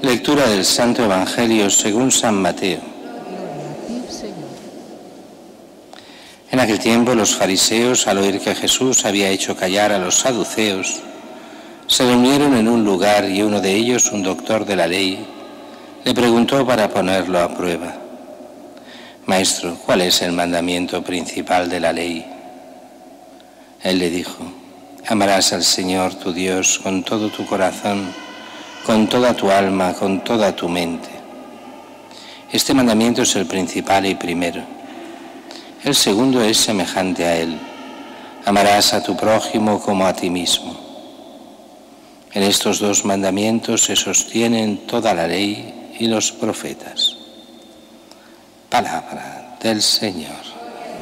Lectura del Santo Evangelio según San Mateo. Gloria a ti, Señor. En aquel tiempo los fariseos, al oír que Jesús había hecho callar a los saduceos, se reunieron en un lugar y uno de ellos, un doctor de la ley, le preguntó para ponerlo a prueba: Maestro, ¿cuál es el mandamiento principal de la ley? Él le dijo: amarás al Señor tu Dios con todo tu corazón, con toda tu alma, con toda tu mente. Este mandamiento es el principal y primero. El segundo es semejante a él: amarás a tu prójimo como a ti mismo. En estos dos mandamientos se sostienen toda la ley y los profetas. Palabra del Señor.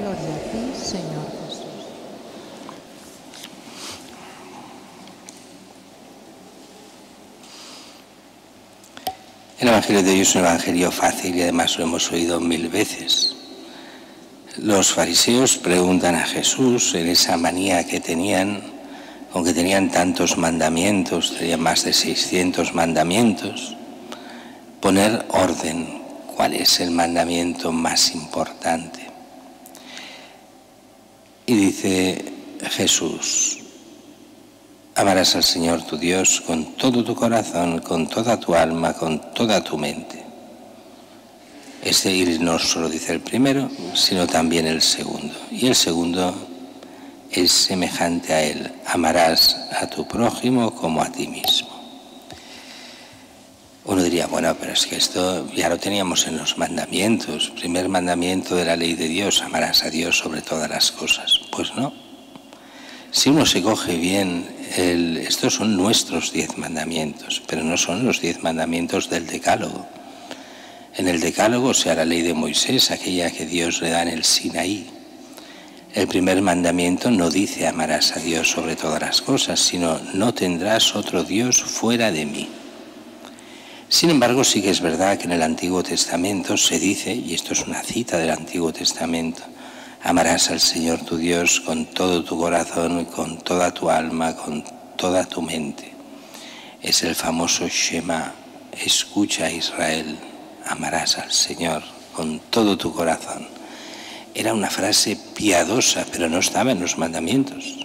Gloria a ti, Señor Jesús. El Evangelio de hoy es un evangelio fácil y además lo hemos oído 1000 veces. Los fariseos preguntan a Jesús, en esa manía que tenían, aunque tenían tantos mandamientos, tenían más de 600 mandamientos, poner orden. ¿Cuál es el mandamiento más importante? Y dice Jesús: amarás al Señor tu Dios con todo tu corazón, con toda tu alma, con toda tu mente. Y no solo dice el primero, sino también el segundo. Y el segundo es semejante a él: amarás a tu prójimo como a ti mismo. Uno diría, bueno, pero es que esto ya lo teníamos en los mandamientos. Primer mandamiento de la ley de Dios: amarás a Dios sobre todas las cosas. Pues no. Si uno se coge bien, estos son nuestros 10 mandamientos, pero no son los 10 mandamientos del Decálogo. En el Decálogo, o sea, la ley de Moisés, aquella que Dios le da en el Sinaí, el primer mandamiento no dice amarás a Dios sobre todas las cosas, sino no tendrás otro Dios fuera de mí. Sin embargo, sí que es verdad que en el Antiguo Testamento se dice, y esto es una cita del Antiguo Testamento: amarás al Señor tu Dios con todo tu corazón, con toda tu alma, con toda tu mente. Es el famoso Shema: escucha, Israel, amarás al Señor con todo tu corazón. Era una frase piadosa, pero no estaba en los mandamientos.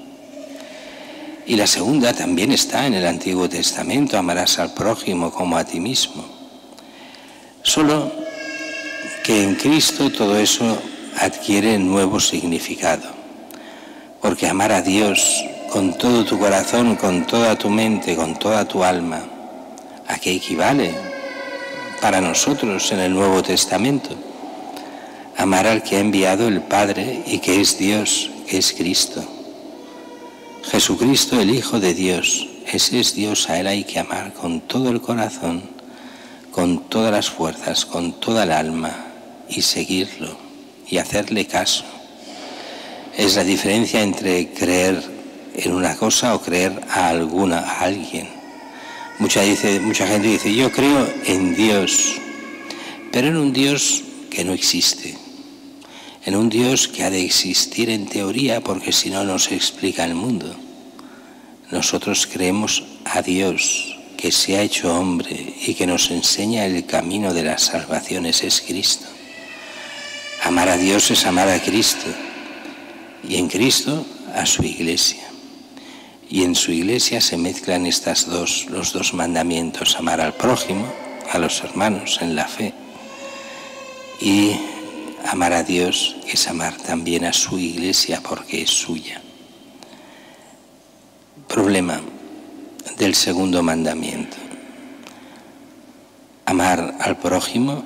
Y la segunda también está en el Antiguo Testamento: amarás al prójimo como a ti mismo. Solo que en Cristo todo eso adquiere nuevo significado, porque amar a Dios con todo tu corazón, con toda tu mente, con toda tu alma, ¿a qué equivale para nosotros en el Nuevo Testamento? Amar al que ha enviado el Padre y que es Dios, que es Cristo. Jesucristo, el Hijo de Dios, ese es Dios, a Él hay que amar con todo el corazón, con todas las fuerzas, con toda el alma, y seguirlo y hacerle caso. Es la diferencia entre creer en una cosa o creer a alguien. Mucha gente dice: yo creo en Dios, pero en un Dios que no existe, en un Dios que ha de existir en teoría, porque si no, no se explica el mundo. Nosotros creemos a Dios, que se ha hecho hombre y que nos enseña el camino de la salvación. Ese es Cristo. Amar a Dios es amar a Cristo, y en Cristo a su Iglesia. Y en su Iglesia se mezclan los dos mandamientos: amar al prójimo, a los hermanos en la fe, y amar a Dios, que es amar también a su Iglesia porque es suya. Problema del segundo mandamiento: amar al prójimo.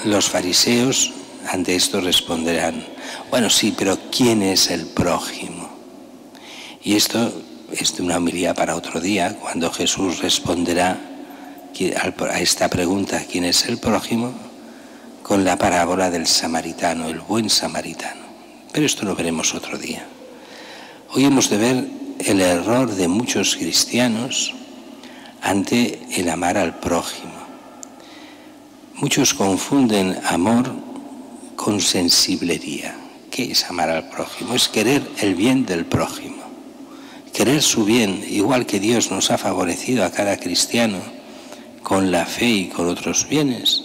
Los fariseos ante esto responderán: bueno, sí, pero ¿quién es el prójimo? Y esto es de una homilía para otro día, cuando Jesús responderá a esta pregunta: ¿quién es el prójimo?, con la parábola del samaritano, el buen samaritano. Pero esto lo veremos otro día. Hoy hemos de ver el error de muchos cristianos ante el amar al prójimo. Muchos confunden amor con sensiblería. ¿Qué es amar al prójimo? Es querer el bien del prójimo, querer su bien, igual que Dios nos ha favorecido a cada cristiano con la fe y con otros bienes,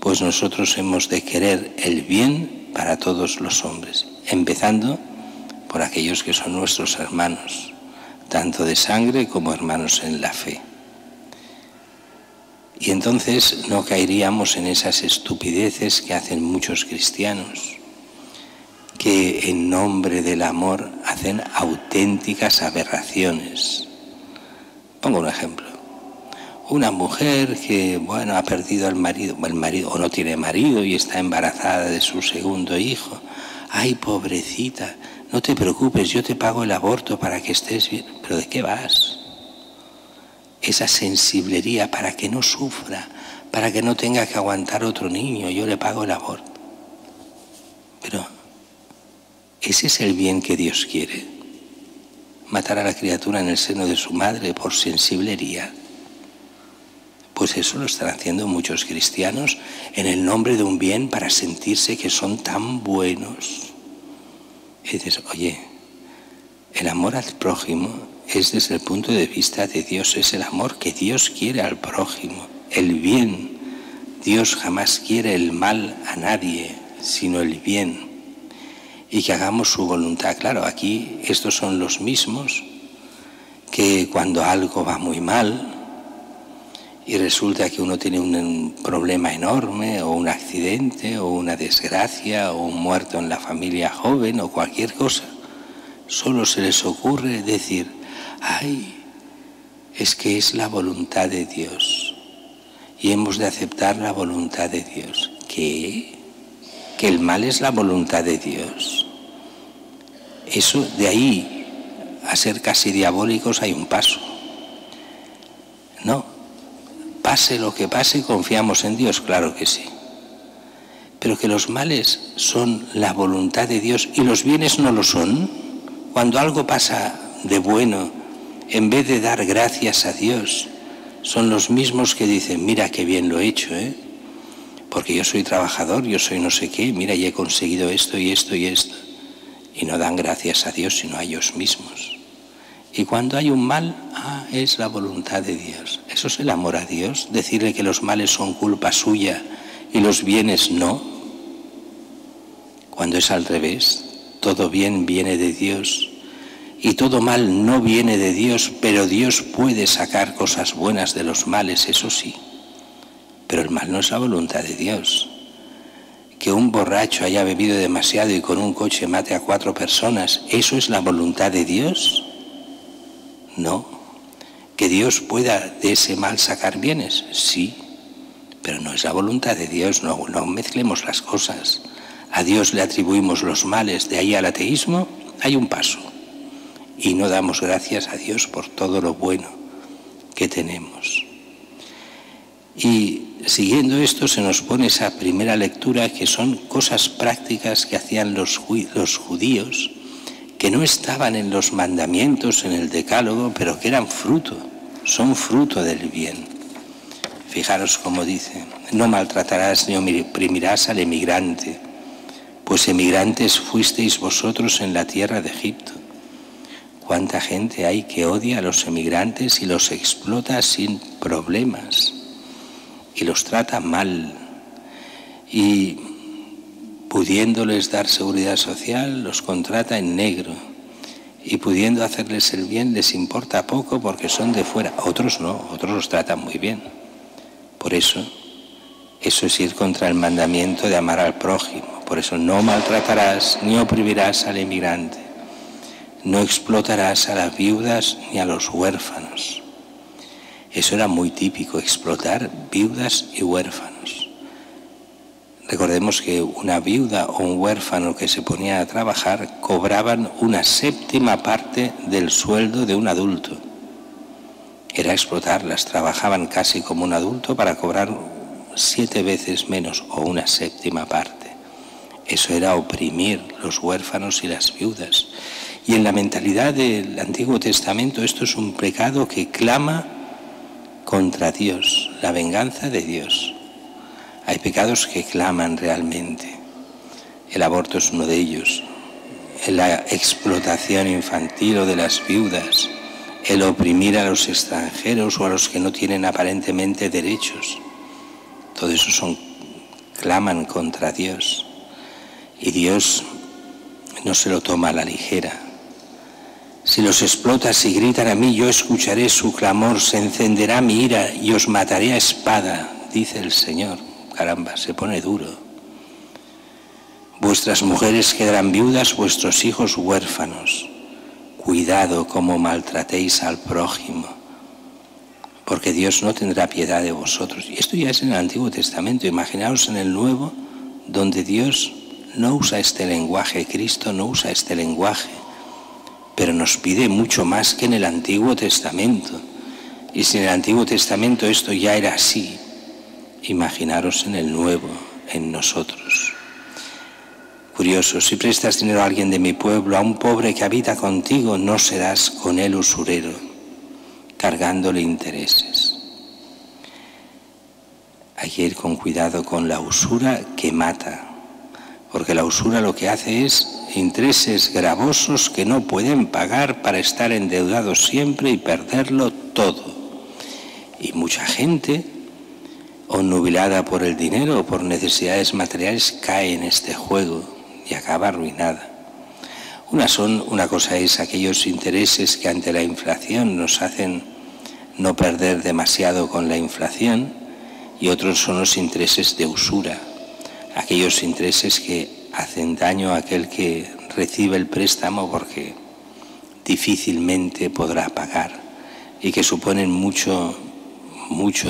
pues nosotros hemos de querer el bien para todos los hombres, empezando por aquellos que son nuestros hermanos, tanto de sangre como hermanos en la fe. Y entonces no caeríamos en esas estupideces que hacen muchos cristianos, que en nombre del amor hacen auténticas aberraciones. Pongo un ejemplo. Una mujer que, ha perdido el marido o no tiene marido y está embarazada de su segundo hijo. Ay, pobrecita, no te preocupes, yo te pago el aborto para que estés bien. ¿Pero de qué vas? Esa sensiblería para que no sufra, para que no tenga que aguantar otro niño, yo le pago el aborto. Pero ese es el bien que Dios quiere. Matar a la criatura en el seno de su madre por sensiblería. Pues eso lo están haciendo muchos cristianos en el nombre de un bien para sentirse que son tan buenos. Y dices, oye, el amor al prójimo es desde el punto de vista de Dios, es el amor que Dios quiere al prójimo, el bien. Dios jamás quiere el mal a nadie, sino el bien. Y que hagamos su voluntad. Claro, aquí estos son los mismos que cuando algo va muy mal, y resulta que uno tiene un problema enorme, o un accidente, o una desgracia, o un muerto en la familia joven, o cualquier cosa, solo se les ocurre decir, ay, es que es la voluntad de Dios, y hemos de aceptar la voluntad de Dios. ¿Qué? ¿Que el mal es la voluntad de Dios? Eso, de ahí a ser casi diabólicos hay un paso. No. Pase lo que pase, confiamos en Dios, claro que sí. Pero que los males son la voluntad de Dios y los bienes no lo son. Cuando algo pasa de bueno, en vez de dar gracias a Dios, son los mismos que dicen, mira qué bien lo he hecho, porque yo soy trabajador, yo soy no sé qué, mira, y he conseguido esto y esto y esto. Y no dan gracias a Dios, sino a ellos mismos. Y cuando hay un mal, es la voluntad de Dios. ¿Eso es el amor a Dios? Decirle que los males son culpa suya y los bienes no. Cuando es al revés, todo bien viene de Dios y todo mal no viene de Dios, pero Dios puede sacar cosas buenas de los males, eso sí. Pero el mal no es la voluntad de Dios. Que un borracho haya bebido demasiado y con un coche mate a 4 personas, ¿eso es la voluntad de Dios? No. ¿Que Dios pueda de ese mal sacar bienes? Sí, pero no es la voluntad de Dios, no mezclemos las cosas. A Dios le atribuimos los males, de ahí al ateísmo hay un paso. Y no damos gracias a Dios por todo lo bueno que tenemos. Y siguiendo esto se nos pone esa primera lectura, que son cosas prácticas que hacían los judíos, que no estaban en los mandamientos, en el decálogo, pero que eran son fruto del bien. Fijaros cómo dice, no maltratarás ni oprimirás al emigrante, pues emigrantes fuisteis vosotros en la tierra de Egipto. ¿Cuánta gente hay que odia a los emigrantes y los explota sin problemas? Y los trata mal. Y pudiéndoles dar seguridad social, los contrata en negro. Y pudiendo hacerles el bien, les importa poco porque son de fuera. Otros no, otros los tratan muy bien. Por eso es ir contra el mandamiento de amar al prójimo. Por eso no maltratarás ni oprimirás al emigrante. No explotarás a las viudas ni a los huérfanos. Eso era muy típico, explotar viudas y huérfanos. Recordemos que una viuda o un huérfano que se ponía a trabajar cobraban una 7ª parte del sueldo de un adulto. Era explotarlas, trabajaban casi como un adulto para cobrar 7 veces menos o una 7ª parte. Eso era oprimir los huérfanos y las viudas. Y en la mentalidad del Antiguo Testamento esto es un pecado que clama contra Dios, la venganza de Dios. Hay pecados que claman realmente. El aborto es uno de ellos. la explotación infantil o de las viudas, el oprimir a los extranjeros o a los que no tienen aparentemente derechos. Todo eso claman contra Dios. Y Dios no se lo toma a la ligera. Si los explotas y gritan a mí, yo escucharé su clamor, se encenderá mi ira y os mataré a espada, dice el Señor. Caramba, se pone duro. Vuestras mujeres quedarán viudas, vuestros hijos huérfanos. Cuidado cómo maltratéis al prójimo, porque Dios no tendrá piedad de vosotros. Y esto ya es en el Antiguo Testamento. Imaginaos en el Nuevo, donde Dios no usa este lenguaje, Cristo no usa este lenguaje, pero nos pide mucho más que en el Antiguo Testamento. Y si en el Antiguo Testamento esto ya era así, imaginaros en el Nuevo, en nosotros. Curioso, si prestas dinero a alguien de mi pueblo, a un pobre que habita contigo, no serás con él usurero, cargándole intereses. Hay que ir con cuidado con la usura que mata, porque la usura lo que hace es intereses gravosos que no pueden pagar para estar endeudados siempre y perderlo todo. Y mucha gente, obnubilada por el dinero o por necesidades materiales, cae en este juego y acaba arruinada. Una cosa es aquellos intereses que ante la inflación nos hacen no perder demasiado con la inflación, y otros son los intereses de usura, aquellos intereses que hacen daño a aquel que recibe el préstamo porque difícilmente podrá pagar y que suponen mucho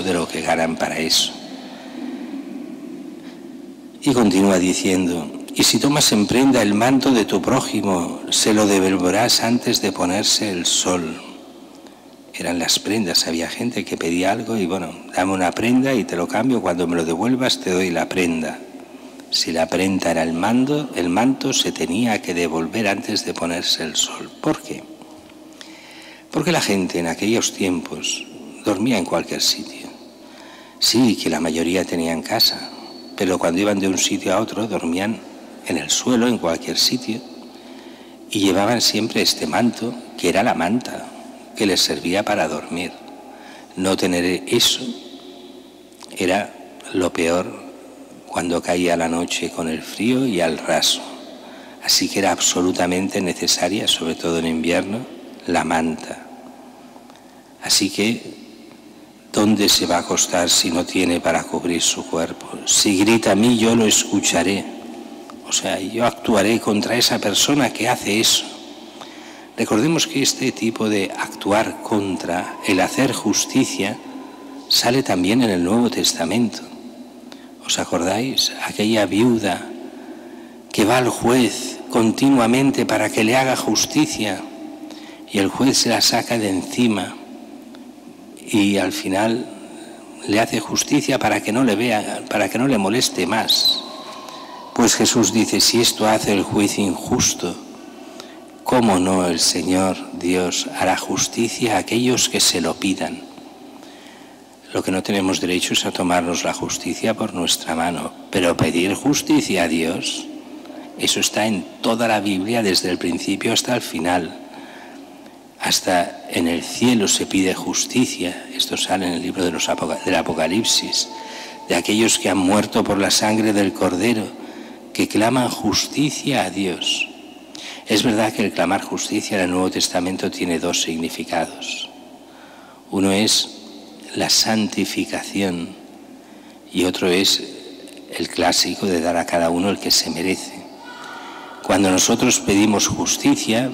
de lo que ganan para eso. Y continúa diciendo: y si tomas en prenda el manto de tu prójimo, se lo devolverás antes de ponerse el sol. Eran las prendas, había gente que pedía algo y bueno, dame una prenda y te lo cambio, cuando me lo devuelvas te doy la prenda. Si la prenda era el manto se tenía que devolver antes de ponerse el sol. ¿Por qué? Porque la gente en aquellos tiempos dormía en cualquier sitio. Sí, que la mayoría tenían casa, pero cuando iban de un sitio a otro dormían en el suelo, en cualquier sitio, y llevaban siempre este manto, que era la manta, que les servía para dormir. No tener eso era lo peor cuando caía la noche con el frío y al raso. Así que era absolutamente necesaria, sobre todo en invierno, la manta. Así que, ¿dónde se va a acostar si no tiene para cubrir su cuerpo? Si grita a mí, yo lo escucharé. O sea, yo actuaré contra esa persona que hace eso. Recordemos que este tipo de actuar contra, el hacer justicia, sale también en el Nuevo Testamento. ¿Os acordáis? Aquella viuda que va al juez continuamente para que le haga justicia y el juez se la saca de encima y al final le hace justicia para que no le vea, para que no le moleste más. Pues Jesús dice: si esto hace el juez injusto, ¿cómo no el Señor Dios hará justicia a aquellos que se lo pidan? Lo que no tenemos derecho es a tomarnos la justicia por nuestra mano, pero pedir justicia a Dios, eso está en toda la Biblia, desde el principio hasta el final. Hasta en el cielo se pide justicia. Esto sale en el libro del Apocalipsis, de aquellos que han muerto por la sangre del Cordero, que claman justicia a Dios. Es verdad que el clamar justicia en el Nuevo Testamento tiene dos significados. Uno es la santificación y otro es el clásico de dar a cada uno el que se merece. Cuando nosotros pedimos justicia,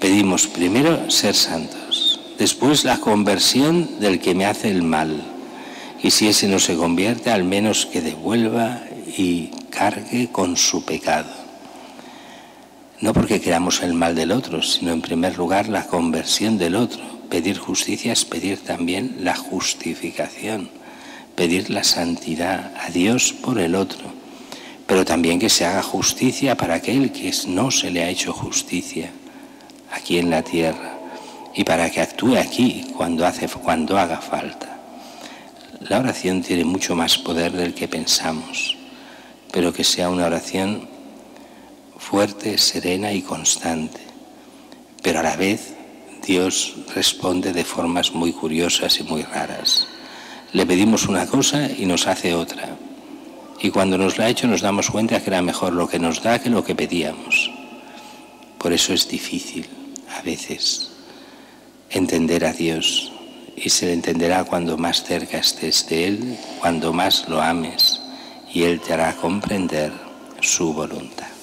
pedimos primero ser santos, después la conversión del que me hace el mal, y si ese no se convierte, al menos que devuelva y cargue con su pecado. No porque queramos el mal del otro, sino en primer lugar la conversión del otro. Pedir justicia es pedir también la justificación, pedir la santidad a Dios por el otro, pero también que se haga justicia para aquel que no se le ha hecho justicia aquí en la tierra y para que actúe aquí cuando haga falta. La oración tiene mucho más poder del que pensamos, pero que sea una oración fuerte, serena y constante. Pero a la vez Dios responde de formas muy curiosas y muy raras. Le pedimos una cosa y nos hace otra. Y cuando nos la ha hecho nos damos cuenta que era mejor lo que nos da que lo que pedíamos. Por eso es difícil a veces entender a Dios. Y se le entenderá cuando más cerca estés de Él, cuando más lo ames. Y Él te hará comprender su voluntad.